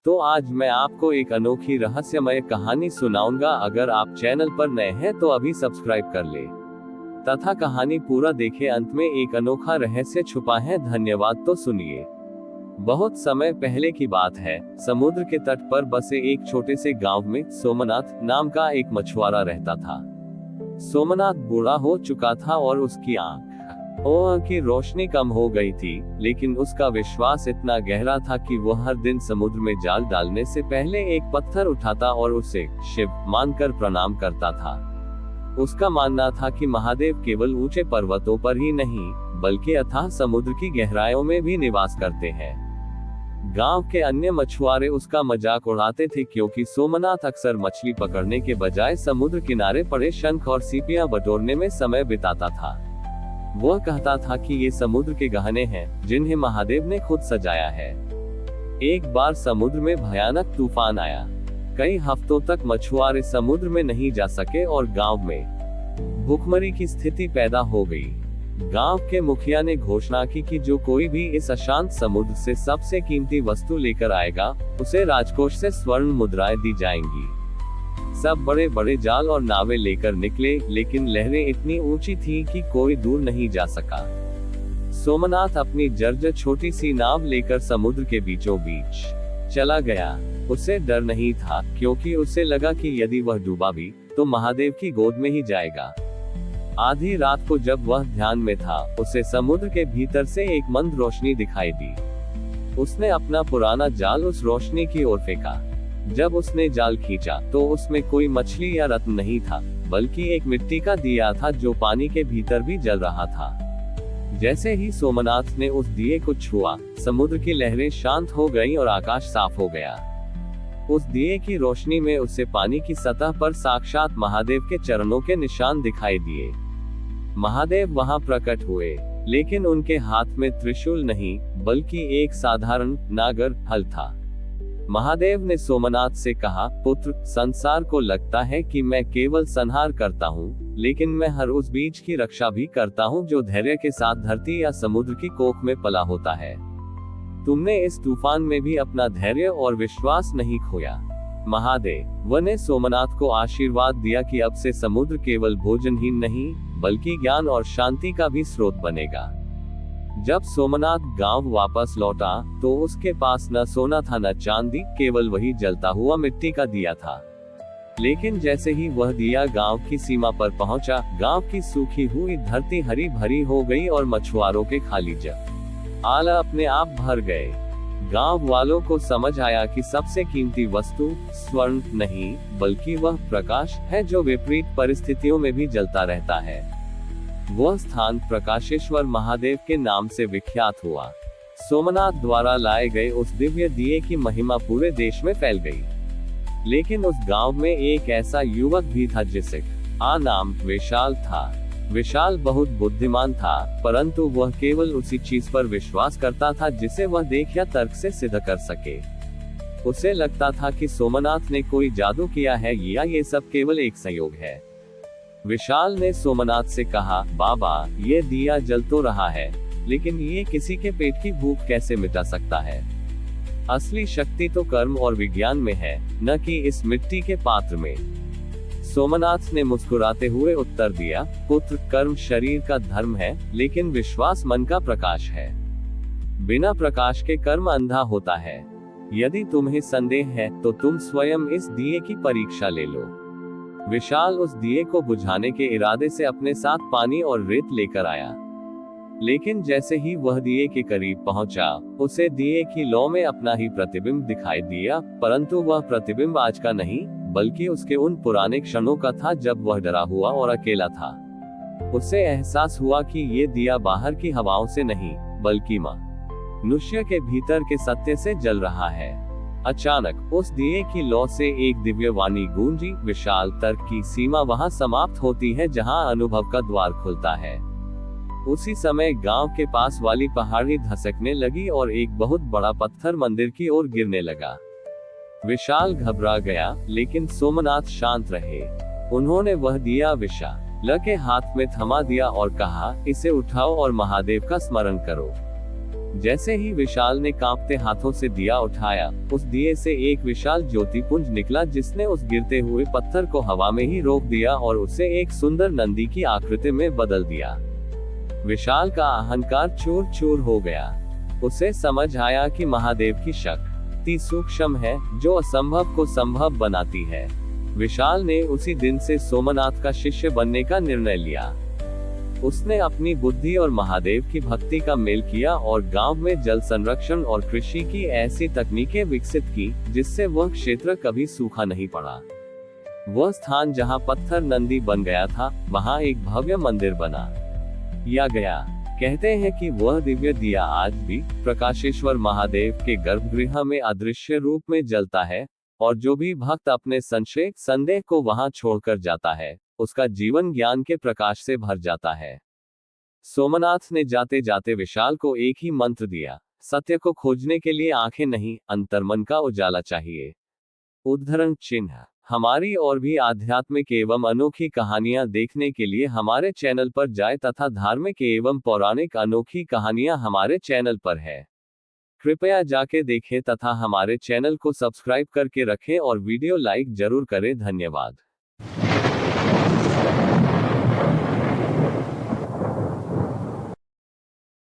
तो आज मैं आपको एक अनोखी रहस्यमय कहानी सुनाऊंगा। अगर आप चैनल पर नए हैं तो अभी सब्सक्राइब कर ले तथा कहानी पूरा देखें। अंत में एक अनोखा रहस्य छुपा है। धन्यवाद। तो सुनिए। बहुत समय पहले की बात है। समुद्र के तट पर बसे एक छोटे से गांव में सोमनाथ नाम का एक मछुआरा रहता था। सोमनाथ बूढ़ा हो चुका था और उसकी आंख की रोशनी कम हो गई थी, लेकिन उसका विश्वास इतना गहरा था कि वह हर दिन समुद्र में जाल डालने से पहले एक पत्थर उठाता और उसे शिव मानकर प्रणाम करता था। उसका मानना था कि महादेव केवल ऊंचे पर्वतों पर ही नहीं, बल्कि अथाह समुद्र की गहराइयों में भी निवास करते हैं। गांव के अन्य मछुआरे उसका मजाक उड़ाते थे, क्योंकि सोमनाथ अक्सर मछली पकड़ने के बजाय समुद्र किनारे पड़े शंख और सीपियां बटोरने में समय बिताता था। वह कहता था कि ये समुद्र के गहने हैं, जिन्हें महादेव ने खुद सजाया है। एक बार समुद्र में भयानक तूफान आया। कई हफ्तों तक मछुआरे समुद्र में नहीं जा सके और गांव में भूखमरी की स्थिति पैदा हो गई। गांव के मुखिया ने घोषणा की कि जो कोई भी इस अशांत समुद्र से सबसे कीमती वस्तु लेकर आएगा, उसे राजकोष से स्वर्ण मुद्राएं दी जाएंगी। सब बड़े बड़े जाल और नावें लेकर निकले, लेकिन लहरें इतनी ऊंची थीं कि कोई दूर नहीं जा सका। सोमनाथ अपनी जर्जर छोटी सी नाव लेकर समुद्र के बीचों बीच चला गया। उसे डर नहीं था, क्योंकि उसे लगा कि यदि वह डूबा भी तो महादेव की गोद में ही जाएगा। आधी रात को जब वह ध्यान में था, उसे समुद्र के भीतर से एक मंद रोशनी दिखाई दी। उसने अपना पुराना जाल उस रोशनी की ओर फेंका। जब उसने जाल खींचा तो उसमें कोई मछली या रत्न नहीं था, बल्कि एक मिट्टी का दिया था जो पानी के भीतर भी जल रहा था। जैसे ही सोमनाथ ने उस दिए को छुआ, समुद्र की लहरें शांत हो गईं और आकाश साफ हो गया। उस दिए की रोशनी में उसे पानी की सतह पर साक्षात महादेव के चरणों के निशान दिखाई दिए। महादेव वहां प्रकट हुए, लेकिन उनके हाथ में त्रिशूल नहीं, बल्कि एक साधारण नागर हल था। महादेव ने सोमनाथ से कहा, पुत्र, संसार को लगता है कि मैं केवल संहार करता हूँ, लेकिन मैं हर उस बीज की रक्षा भी करता हूँ जो धैर्य के साथ धरती या समुद्र की कोख में पला होता है। तुमने इस तूफान में भी अपना धैर्य और विश्वास नहीं खोया। महादेव ने सोमनाथ को आशीर्वाद दिया कि अब से समुद्र केवल भोजन ही नहीं, बल्कि ज्ञान और शांति का भी स्रोत बनेगा। जब सोमनाथ गांव वापस लौटा तो उसके पास न सोना था न चांदी, केवल वही जलता हुआ मिट्टी का दिया था। लेकिन जैसे ही वह दिया गांव की सीमा पर पहुंचा, गांव की सूखी हुई धरती हरी भरी हो गई और मछुआरों के खाली जाल अपने आप भर गए। गांव वालों को समझ आया कि सबसे कीमती वस्तु स्वर्ण नहीं, बल्कि वह प्रकाश है जो विपरीत परिस्थितियों में भी जलता रहता है। वह स्थान प्रकाशेश्वर महादेव के नाम से विख्यात हुआ। सोमनाथ द्वारा लाए गए उस दिव्य दिए की महिमा पूरे देश में फैल गई। लेकिन उस गांव में एक ऐसा युवक भी था जिसका नाम विशाल था। विशाल बहुत बुद्धिमान था, परंतु वह केवल उसी चीज पर विश्वास करता था जिसे वह देख या तर्क से सिद्ध कर सके। उसे लगता था कि सोमनाथ ने कोई जादू किया है या ये सब केवल एक संयोग है। विशाल ने सोमनाथ से कहा, बाबा, ये दिया जल तो रहा है, लेकिन ये किसी के पेट की भूख कैसे मिटा सकता है? असली शक्ति तो कर्म और विज्ञान में है, न कि इस मिट्टी के पात्र में। सोमनाथ ने मुस्कुराते हुए उत्तर दिया, पुत्र, कर्म शरीर का धर्म है, लेकिन विश्वास मन का प्रकाश है। बिना प्रकाश के कर्म अंधा होता है। यदि तुम्हें संदेह है तो तुम स्वयं इस दिए की परीक्षा ले लो। विशाल उस दिए को बुझाने के इरादे से अपने साथ पानी और रेत लेकर आया। लेकिन जैसे ही वह दिए के करीब पहुंचा, उसे दिए की लौ में अपना ही प्रतिबिंब दिखाई दिया, परंतु वह प्रतिबिंब आज का नहीं, बल्कि उसके उन पुराने क्षणों का था जब वह डरा हुआ और अकेला था। उसे एहसास हुआ कि ये दिया बाहर की हवाओं से नहीं, बल्कि मनुष्य के भीतर के सत्य से जल रहा है। अचानक उस दिए की लौ से एक दिव्य वाणी गूंजी, विशाल, तर्क की सीमा वहां समाप्त होती है जहां अनुभव का द्वार खुलता है। उसी समय गांव के पास वाली पहाड़ी धसकने लगी और एक बहुत बड़ा पत्थर मंदिर की ओर गिरने लगा। विशाल घबरा गया, लेकिन सोमनाथ शांत रहे। उन्होंने वह दिया विशाल के हाथ में थमा दिया और कहा, इसे उठाओ और महादेव का स्मरण करो। जैसे ही विशाल ने कांपते हाथों से दिया उठाया, उस दिए से एक विशाल ज्योतिपुंज निकला जिसने उस गिरते हुए पत्थर को हवा में ही रोक दिया और उसे एक सुंदर नंदी की आकृति में बदल दिया। विशाल का अहंकार चूर चूर हो गया। उसे समझ आया कि महादेव की शक्ति सूक्ष्म है, जो असंभव को संभव बनाती है। विशाल ने उसी दिन से सोमनाथ का शिष्य बनने का निर्णय लिया। उसने अपनी बुद्धि और महादेव की भक्ति का मेल किया और गांव में जल संरक्षण और कृषि की ऐसी तकनीकें विकसित की जिससे वह क्षेत्र कभी सूखा नहीं पड़ा। वह स्थान जहां पत्थर नंदी बन गया था, वहां एक भव्य मंदिर बना या गया। कहते हैं कि वह दिव्य दिया आज भी प्रकाशेश्वर महादेव के गर्भगृह में अदृश्य रूप में जलता है, और जो भी भक्त अपने संशय संदेह को वहां छोड़कर जाता है, उसका जीवन ज्ञान के प्रकाश से भर जाता है। सोमनाथ ने जाते जाते विशाल को एक ही मंत्र दिया, सत्य को खोजने के लिए आंखें नहीं, अंतर्मन का उजाला चाहिए। उद्धरण चिन्ह। हमारी और भी आध्यात्मिक एवं अनोखी कहानियां देखने के लिए हमारे चैनल पर जाएं तथा धार्मिक एवं पौराणिक अनोखी कहानियां हमारे चैनल पर है। कृपया जाके देखें तथा हमारे चैनल को सब्सक्राइब करके रखें और वीडियो लाइक जरूर करें। धन्यवाद।